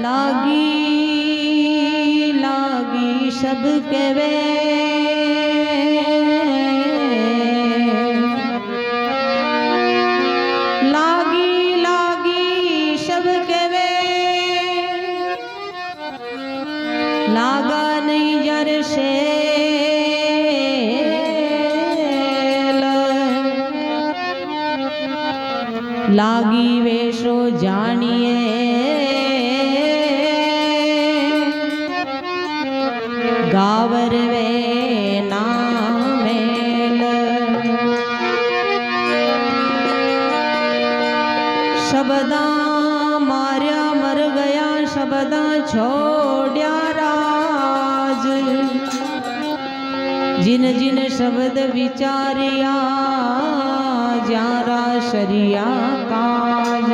लागी लागी सब कहवे लागी लागी सब कहवे लागा नहीं जर से लागी वेशो जानिए गावर वे नामेल शब्दा मार्या मर गया शब्दा छोड़या राज जिन जिन शब्द विचारिया जारा शरिया काज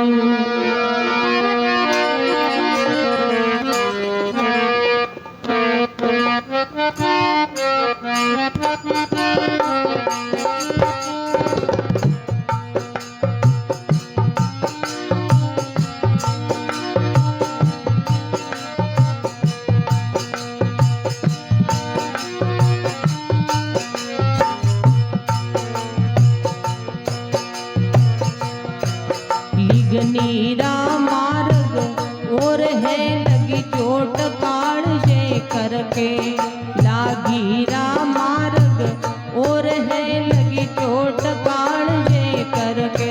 नीरा मार्ग और है लगी चोट काढ़े करके लागीरा मार्ग और है लगी चोट काढ़े करके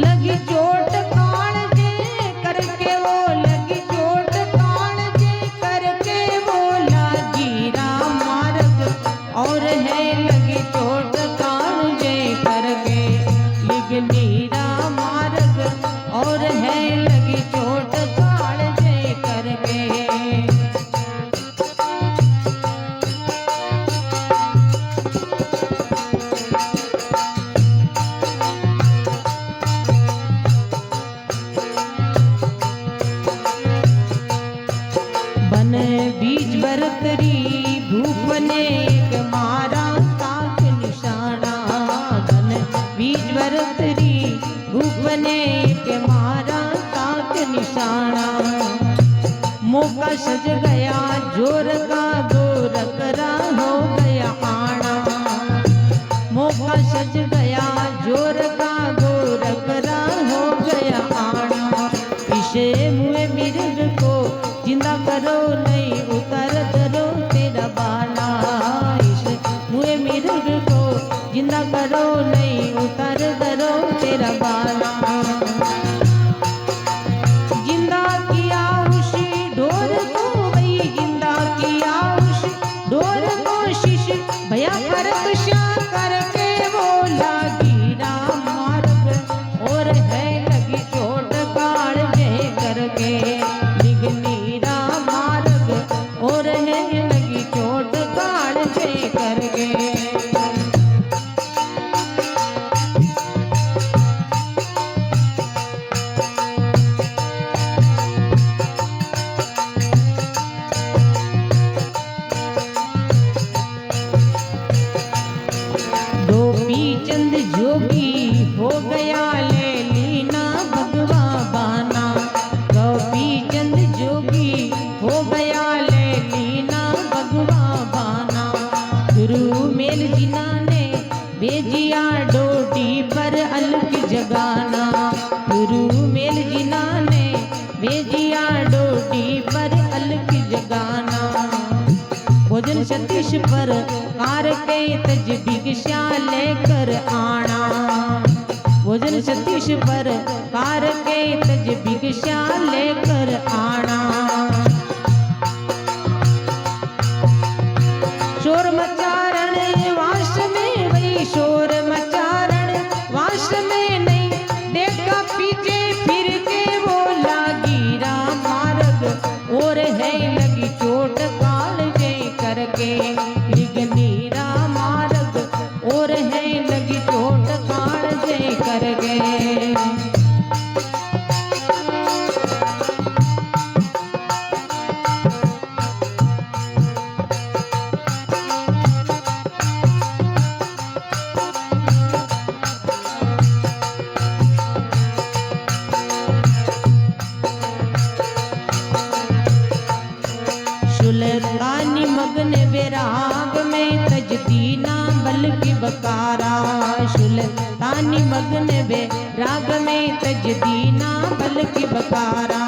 लगी चोट काढ़े करके वो लगी चोट काढ़े करके वो और है लगी चोट काढ़े करके लिगनीरा मार्ग और है लगी चोट काढ़े करके बन बीज बरतरी धूप ने मारा ताक निशाना बन बीज बरतरी धूप ने मारा ताक निशाना मौका सज गया जोर का गोरकरा हो गया आना मौका सज गया जोर का गोरकरा हो गया आना इसे मुए मिर्ग को जिंदा करो नहीं उतर दरो तेरा बाला इसे मुए मिर्ग को जिंदा करो नहीं उतर दरो तेरा बाला जिंदा किया उसी ढोर को भाई जिंदा किया उसी ढोर को शिश भया कर कुशा करके वो लागीरा मार्ग और है लगी चोट काढ़े करके लिगनीरा मार्ग और है लगी चोट काढ़े करके चंद जोगी हो गया ले लीना भगवा बाना गोपी चंद जोगी हो गया ले लीना भगवा बाना गुरु मेल जिना ने भेजिया डोटी पर अलग जगाना गुरु मेल जिना ने भेजिया डोटी पर अलग जगाना भोजन सतीश पर कार के तज भिक्षा लेकर आना भोजन सतीश पर कार के तज भिक्षा लेकर आना शोर मचारण वास में वही शोर मचारण वास में नहीं देखा पीछे फिर के वो लागीरा मार्ग और है लगी चोट काढ़े करके लिगनीरा मार्ग और है लगी चोट काढ़े करके बल की बकारा सुल्तानी मगन बे राग में तज दीना बल की बकारा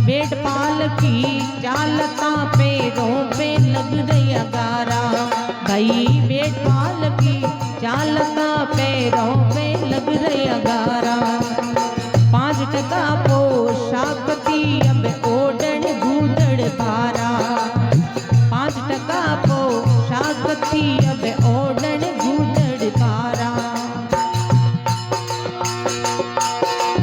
बेट पाल की चालता पैरों पे लग रही अगारा भाई बेट पाल की चालता पैरों पे लग रही अगारा 5 टका पोशाक थी अब ओढ़न गूदड़ भारा 5 टका पोशाक थी अब ओढ़न गूदड़ भारा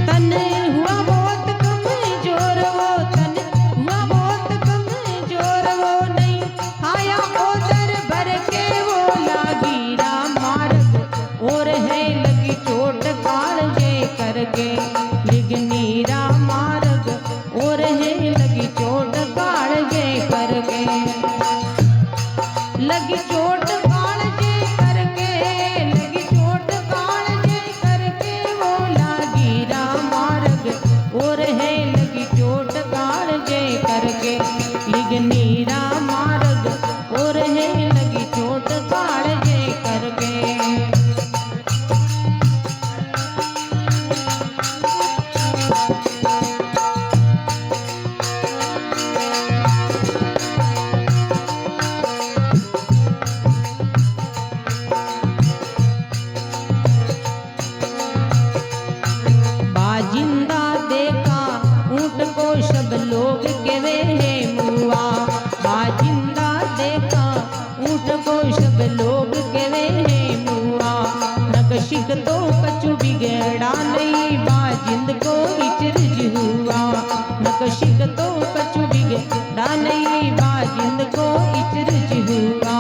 तन हुआ बहुत कमजोर वो तन हुआ बहुत कमजोर वो नहीं आया ओदर भर के वो लागी राम मार्ग और है लगी चोट कालजे करके लिगनी राम मार्ग और है लगी चोट कालजे करके लगी चोट कालजे करके लगी चोट कालजे करके वो लागी राम मार्ग और है लगी चोट कालजे करके लिगनी राम मार्ग और है लगी चोट कालजे करके बाजिंदा देखा ऊंट को सब लोग कहवे है मुआ बाजिंदा देखा ऊंट को सब लोग कहवे है मुआ नकशिक तो कछु बिगड़ा नहीं बाजिंद को इचरज हुआ नकशिक तो कछु बिगड़ा नहीं बाजिंद को इचरज हुआ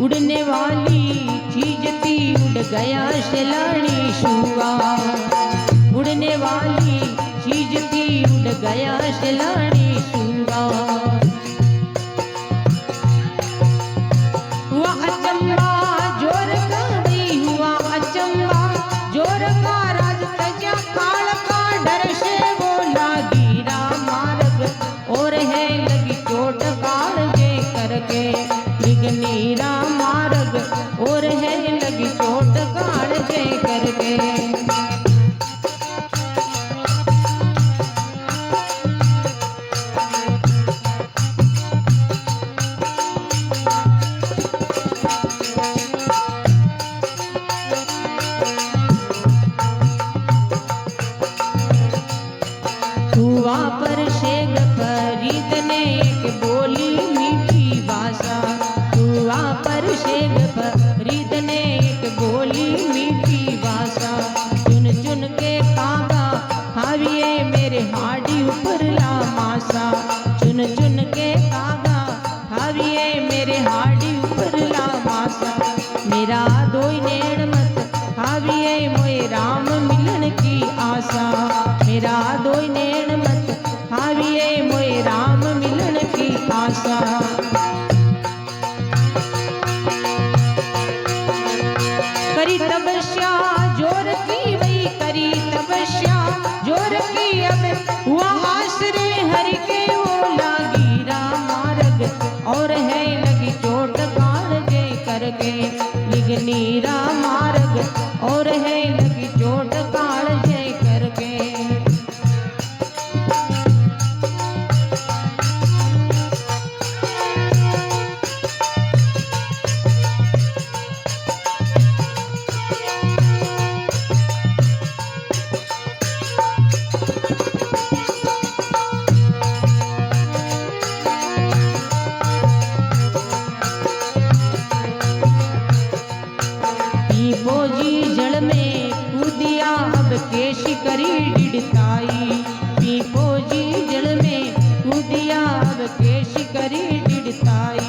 उड़ने वाली चीज थी उड़ गया शलानी शुआ उड़ने वाली चीज थी उड़ गया शलानी शुआ हुआ अचंबा जोर का भी हुआ अचंबा जोर का राज तजा काल का डर से वो लागी राम मार्ग और है लगी चोट कालजे करके लिगनी राम मार्ग और है लगी चोट कालजे करके हुआ पर शेख फरीद ने एक बोली मीठी भाषा हुआ पर शेख फरीद ने एक बोली मीठी भाषा चुन चुन के कागा खाविए मेरे हाडी ऊपर ला मासा चुन चुन के कागा खाविए मेरे हाडी ऊपर ला मासा मेरा दोई नेड़ मत खाविए मोए राम मिलन की आशा मेरा दोई नेड़ मत खाविए मोए राम मिलन की आशा करी तपस्या जोर की वही करी तपस्या जोर की अब हुआ आश्रय हरि के वो लागी राम मार्ग और है लगी चोट कालजे करके लिगनी राम मार्ग और है लगी चोट कालजे करके फौजी जल में कूदिया अब केश करी डिडताई पी फौजी जल में कूदिया अब केश करी डिडताई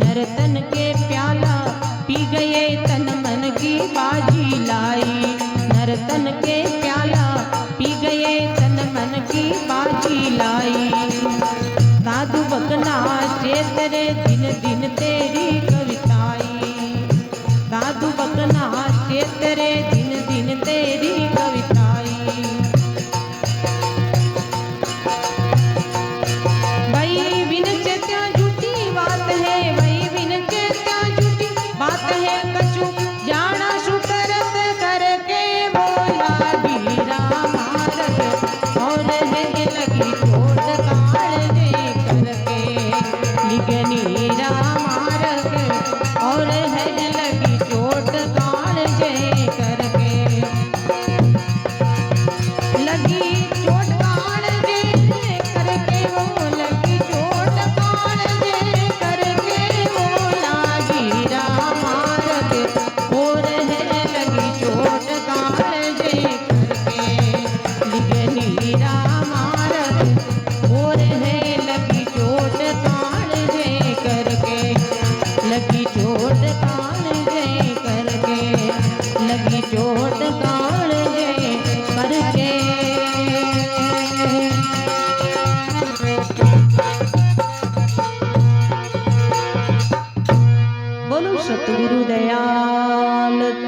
नरतन के प्याला पी गए तन मन की बाजी लाई नरतन के प्याला पी गए तन मन की बाजी लाई साधु बकना चेतरे दिन दिन तेरी कविताई साधु बकना चेतरे दिन दिन तेरी कविताई भाई बिन चेत्या झूठी बात है भाई बिन चेत्या झूठी बात सतगुरु दयाल।